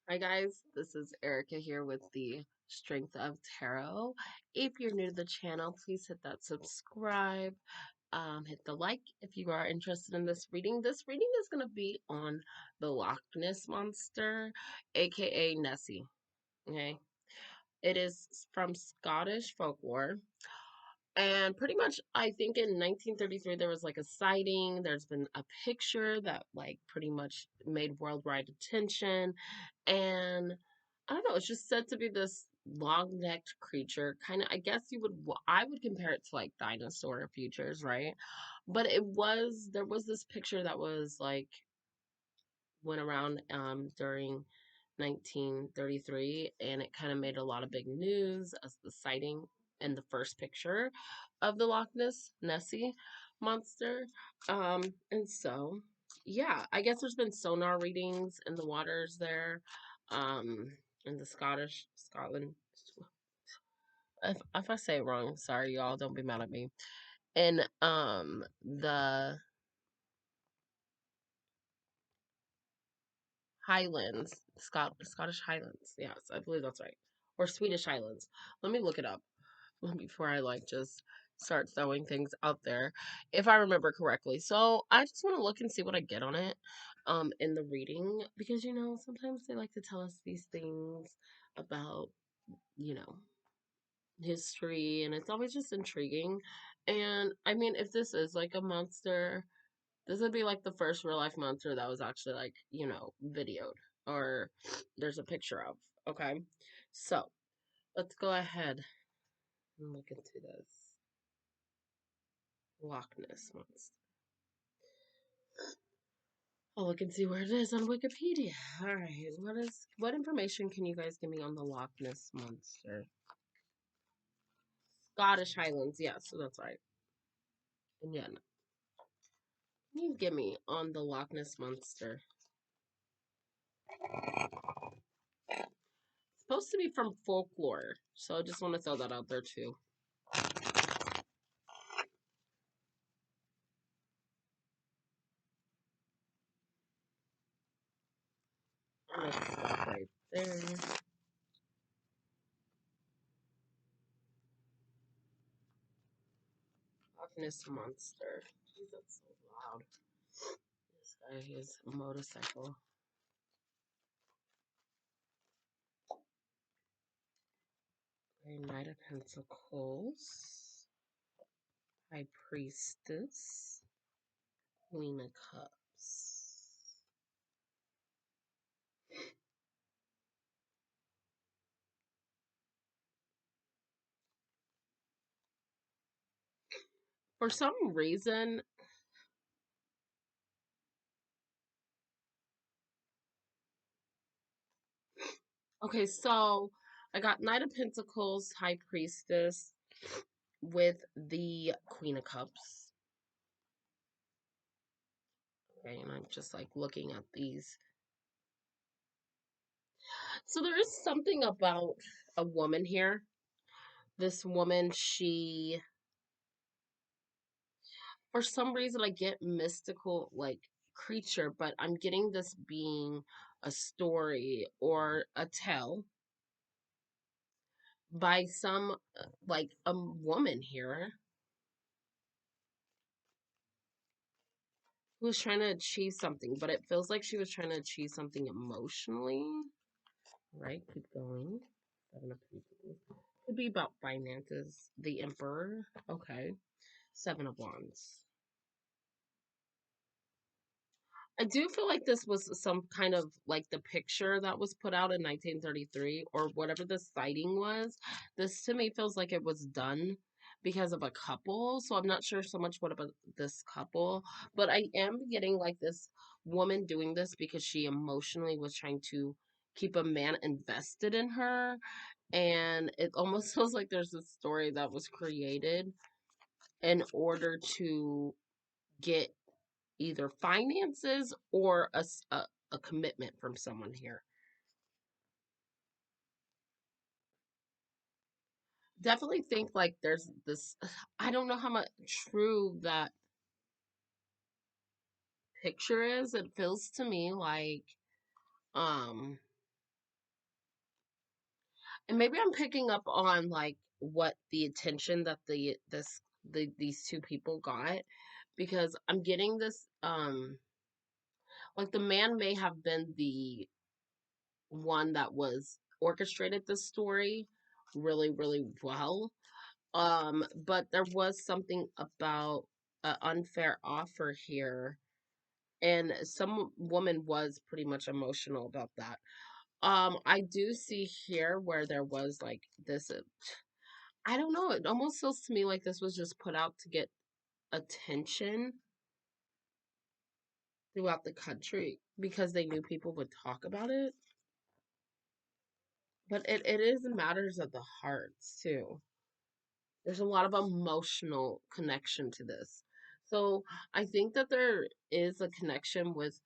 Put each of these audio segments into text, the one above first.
Hi guys, this is Erica here with the Strength of Tarot. If you're new to the channel, please hit that subscribe, hit the like if you are interested in this reading. This reading is going to be on the Loch Ness Monster, aka Nessie. Okay, it is from Scottish folklore. And pretty much, I think in 1933 there was like a sighting. There's been a picture that like pretty much made worldwide attention, and I don't know. It's just said to be this long-necked creature. Kind of, I guess I would compare it to like dinosaur features, right? But there was this picture that was like went around during 1933, and it kind of made a lot of big news as the sighting and the first picture of the Loch Ness Nessie monster. And so, yeah, I guess there's been sonar readings in the waters there, in the Scotland. If I say it wrong, sorry y'all, don't be mad at me. And the Highlands, Scottish Highlands. Yes, I believe that's right. Or Swedish Highlands. Let me look it up before I like just start throwing things out there, if I remember correctly. So I just want to look and see what I get on it, in the reading, because sometimes they like to tell us these things about you know history, and it's always just intriguing. And I mean, if this is like a monster, this would be like the first real life monster that was actually like, videoed or there's a picture of. Okay. So let's go ahead and look into this Loch Ness monster. I'll look and see where it is on Wikipedia. All right. What information can you guys give me on the Loch Ness monster? Scottish Highlands. Yeah, so that's right. And yeah, no. Can you give me on the Loch Ness monster? It's supposed to be from folklore, so I just want to throw that out there too. Let's stop right there. Loch Ness monster. Jeez, that's so loud. This guy is a motorcycle. A Knight of Pentacles. High Priestess. Queen of Cups. For some reason, okay, so I got Knight of Pentacles, High Priestess with the Queen of Cups. Okay, and I'm just like looking at these. So there is something about a woman here. This woman, for some reason, I get mystical, like creature, but I'm getting this being a story or a tale by some like a woman here who was trying to achieve something, but it feels like she was trying to achieve something emotionally. Right? Keep going. Seven of Pentacles. Could be about finances. The Emperor. Okay. Seven of Wands. I do feel like this was some kind of like the picture that was put out in 1933 or whatever the sighting was. This to me feels like it was done because of a couple. So I'm not sure so much what about this couple, but I am getting like this woman doing this because she emotionally was trying to keep a man invested in her. And it almost feels like there's a story that was created in order to get either finances or a commitment from someone here. Definitely think like there's this, I don't know how much true that picture is. It feels to me like, um, And maybe I'm picking up on like what the attention that these two people got, because I'm getting this like the man may have been the one that was orchestrated this story really, really well. But there was something about an unfair offer here, and some woman was pretty much emotional about that. I do see here where there was like this. I don't know. It almost feels to me like this was just put out to get attention throughout the country because they knew people would talk about it. But it is matters of the hearts too. There's a lot of emotional connection to this. So I think that there is a connection with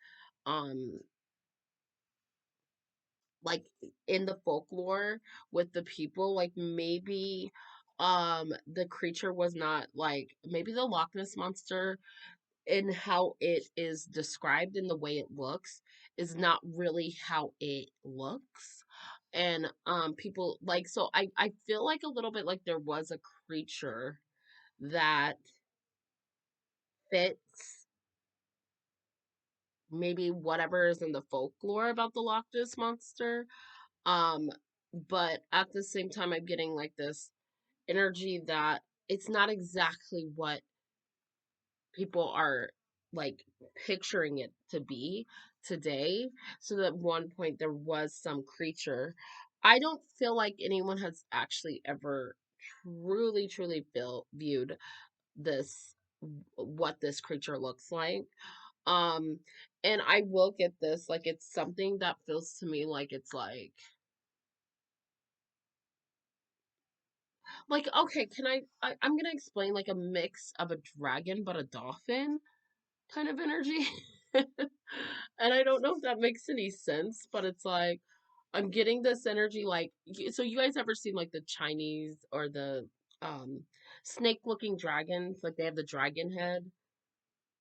um like in the folklore with the people, like maybe the creature was not like maybe the Loch Ness monster in how it is described in the way it looks is not really how it looks. And people like, so I feel like a little bit like there was a creature that fits maybe whatever is in the folklore about the Loch Ness monster. Um, but at the same time, I'm getting like this energy that it's not exactly what people are like picturing it to be today. So that at one point there was some creature. I don't feel like anyone has actually ever truly viewed this, what this creature looks like. Um, and I will get this, like it's something that feels to me like okay, I'm gonna explain like a mix of a dragon but a dolphin kind of energy. And I don't know if that makes any sense, but it's like I'm getting this energy like so you guys ever seen like the Chinese or the um snake looking dragons, like they have the dragon head?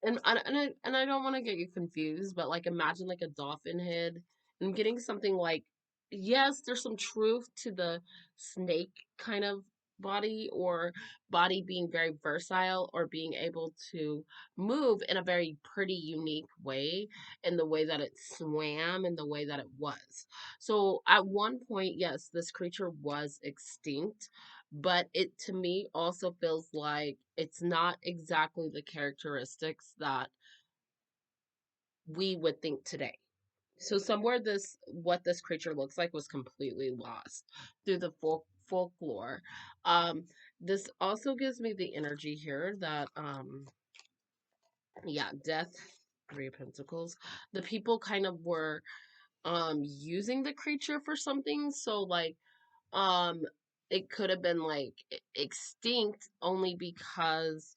And I don't want to get you confused, but like imagine like a dolphin head. I'm getting something like, yes, there's some truth to the snake kind of body, or body being very versatile or being able to move in a very pretty unique way, in the way that it swam and the way that it was. So at one point, yes, this creature was extinct, but it to me also feels like it's not exactly the characteristics that we would think today. So somewhere this what this creature looks like was completely lost through the folklore. Um, this also gives me the energy here that yeah, death, three of pentacles. The people kind of were using the creature for something. So like um it could have been like extinct only because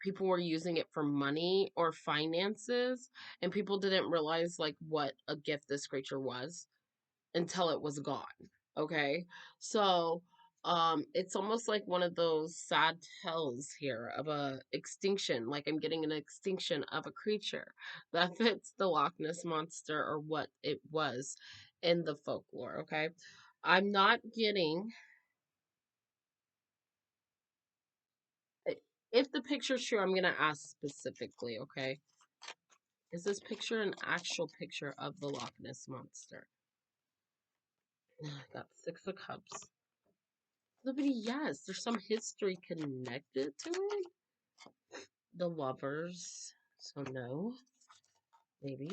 people were using it for money or finances, and people didn't realize like what a gift this creature was until it was gone. Okay, so it's almost like one of those sad tales here of a extinction, like I'm getting an extinction of a creature that fits the Loch Ness monster or what it was in the folklore. Okay, I'm not getting, if the picture's true, I'm gonna ask specifically. Okay, is this picture an actual picture of the Loch Ness monster? Got Six of Cups. Nobody, yes, there's some history connected to it. The Lovers. So no, maybe.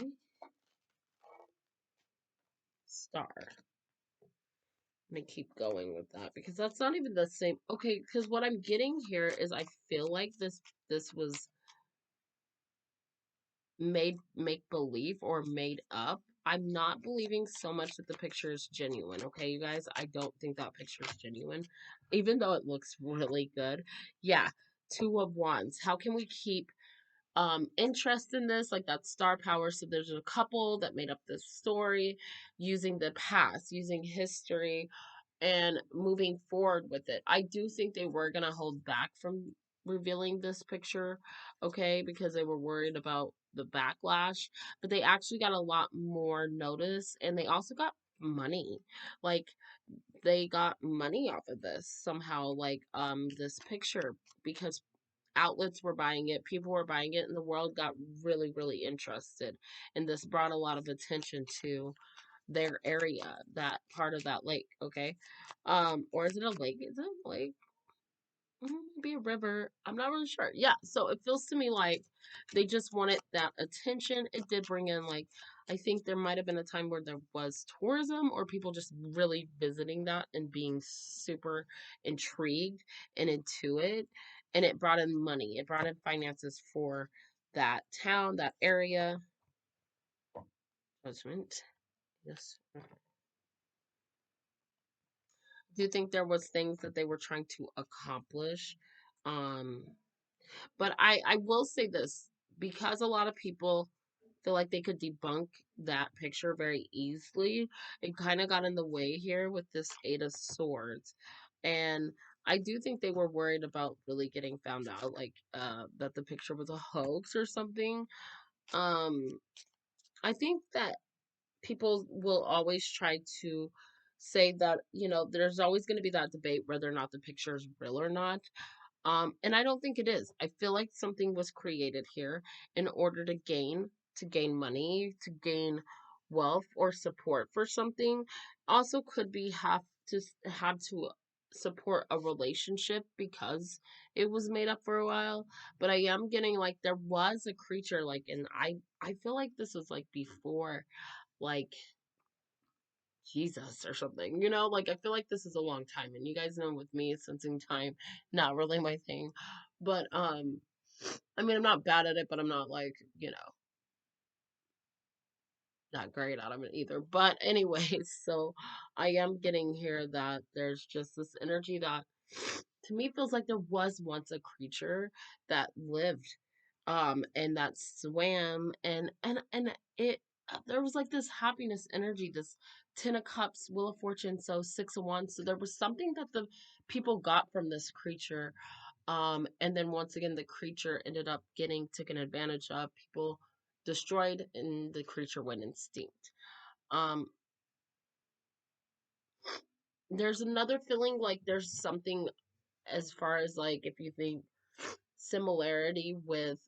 Star. Let me keep going with that because that's not even the same. Okay, because what I'm getting here is I feel like this was made make believe or made up. I'm not believing so much that the picture is genuine, okay, you guys? I don't think that picture is genuine, even though it looks really good. Yeah, Two of Wands. How can we keep interest in this? Like that star power. So there's a couple that made up this story using the past, using history, and moving forward with it. I do think they were going to hold back from revealing this picture, okay, because they were worried about the backlash, but they actually got a lot more notice, and they also got money. Like they got money off of this somehow, like this picture, because outlets were buying it, people were buying it, and the world got really, really interested. And this brought a lot of attention to their area, that part of that lake, okay? Or is it a lake? Is it a lake? Maybe a river. I'm not really sure. Yeah, so it feels to me like they just wanted that attention. It did bring in, like, I think there might have been a time where there was tourism or people just really visiting that and being super intrigued and into it. And it brought in money. It brought in finances for that town, that area. Judgment. Yes. Do you think there was things that they were trying to accomplish? Um, But I will say this, because a lot of people feel like they could debunk that picture very easily, it kind of got in the way here with this Eight of Swords. And I do think they were worried about really getting found out, like that the picture was a hoax or something. Um, I think that people will always try to say that, there's always going to be that debate whether or not the picture is real or not. And I don't think it is. I feel like something was created here in order to gain money, to gain wealth or support for something. Also could be have to support a relationship because it was made up for a while. But I am getting like there was a creature, like, and I feel like this was like before, like, Jesus or something, like I feel like this is a long time, and you guys know with me sensing time, not really my thing. But I mean, I'm not bad at it, but I'm not like, not great at it either. But anyways, so I am getting here that there's just this energy that to me feels like there was once a creature that lived, and that swam, and it there was like this happiness energy, this Ten of Cups, Wheel of Fortune, so Six of Wands. So there was something that the people got from this creature, and then once again the creature ended up getting taken advantage of. People destroyed, and the creature went extinct. um there's another feeling like there's something, as far as like if you think similarity with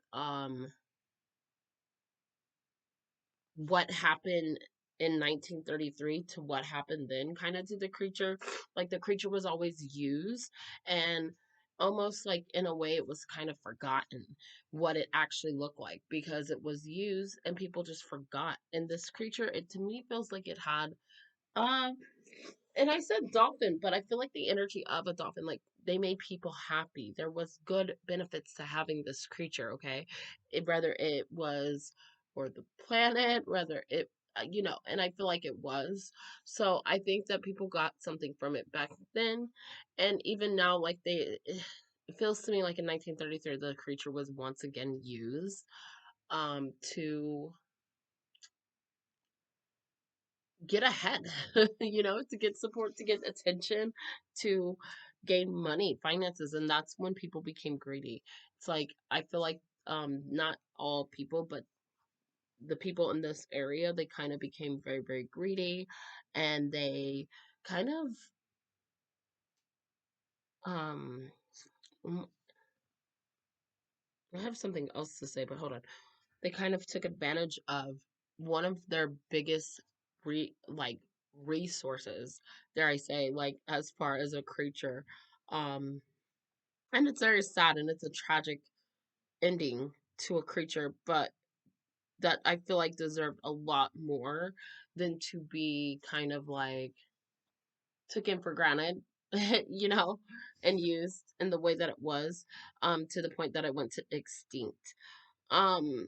what happened in 1933 to what happened then, kind of, to the creature. Like the creature was always used, and almost like in a way it was kind of forgotten what it actually looked like because it was used and people just forgot. And this creature, it to me feels like it had uh and I said dolphin, but I feel like the energy of a dolphin, like they made people happy. There was good benefits to having this creature, okay? Whether it was for the planet, whether it, and I feel like it was. So I think that people got something from it back then. And even now, like it feels to me like in 1933, the creature was once again used to get ahead, to get support, to get attention, to gain money, finances, and that's when people became greedy. It's like I feel like not all people, but the people in this area, they kind of became very, very greedy, and they kind of um mm, I have something else to say, but hold on. They kind of took advantage of one of their biggest like resources, dare I say, like as far as a creature. Um and it's very sad, and it's a tragic ending to a creature, but that I feel like deserved a lot more than to be kind of like taken for granted, you know, and used in the way that it was, to the point that it went to extinct. Um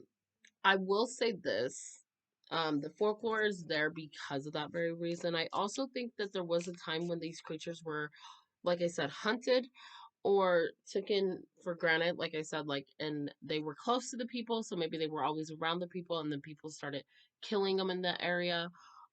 I will say this. The folklore is there because of that very reason. I also think that there was a time when these creatures were, like I said, hunted or taken for granted, like I said, like, and they were close to the people, so maybe they were always around the people, and then people started killing them in the area.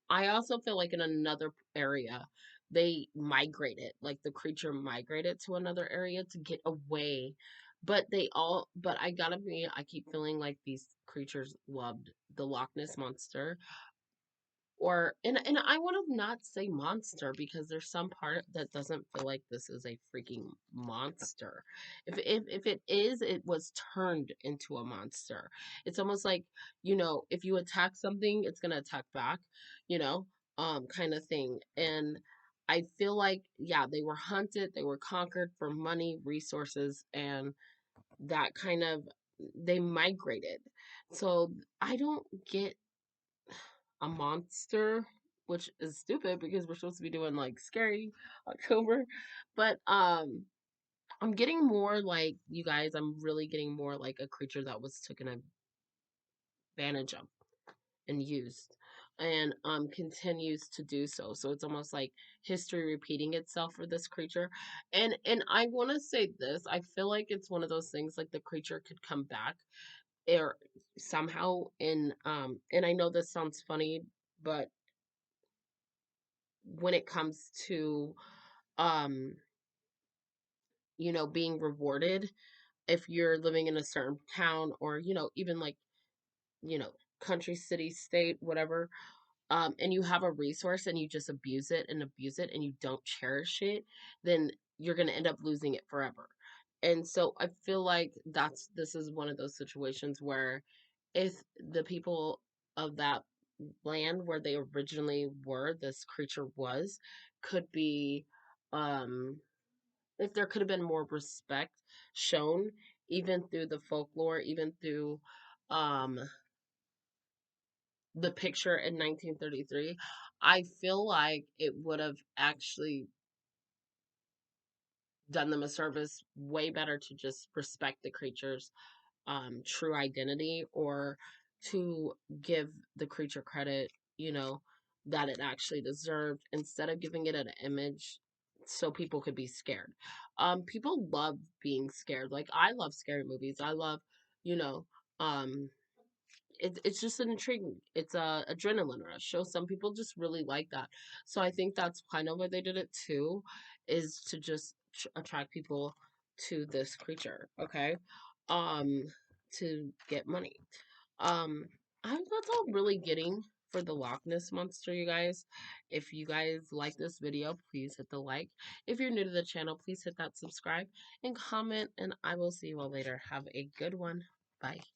I also feel like in another area, they migrated, like the creature migrated to another area to get away. But I gotta be, I keep feeling like these creatures loved the Loch Ness monster. or I want to not say monster because there's some part that doesn't feel like this is a freaking monster. If it is, it was turned into a monster. It's almost like, if you attack something, it's gonna attack back, you know, kind of thing. And I feel like, yeah, they were hunted, they were conquered for money, resources, and that kind of they migrated. So I don't get a monster, which is stupid because we're supposed to be doing like scary October. But I'm getting more like you guys, I'm really getting more like a creature that was taken advantage of and used and continues to do so. So it's almost like history repeating itself for this creature. And I want to say this, I feel like it's one of those things like the creature could come back or somehow in and I know this sounds funny, but when it comes to um being rewarded if you're living in a certain town or even like you know country, city, state, whatever, and you have a resource and you just abuse it and you don't cherish it, then you're going to end up losing it forever. And so I feel like this is one of those situations where if the people of that land where they originally were, this creature was, could be, um, if there could have been more respect shown, even through the folklore, even through um, the picture in 1933, I feel like it would have actually done them a service way better to just respect the creature's true identity, or to give the creature credit, you know, that it actually deserved instead of giving it an image so people could be scared. People love being scared. Like I love scary movies. I love, you know, um it's just an intriguing. It's a adrenaline rush. So some people just really like that. So I think that's kind of why they did it too, is to just attract people to this creature. Okay, um, to get money. Um, that's all I'm really getting for the Loch Ness monster, you guys. If you guys like this video, please hit the like. If you're new to the channel, please hit that subscribe and comment, and I will see you all later. Have a good one. Bye.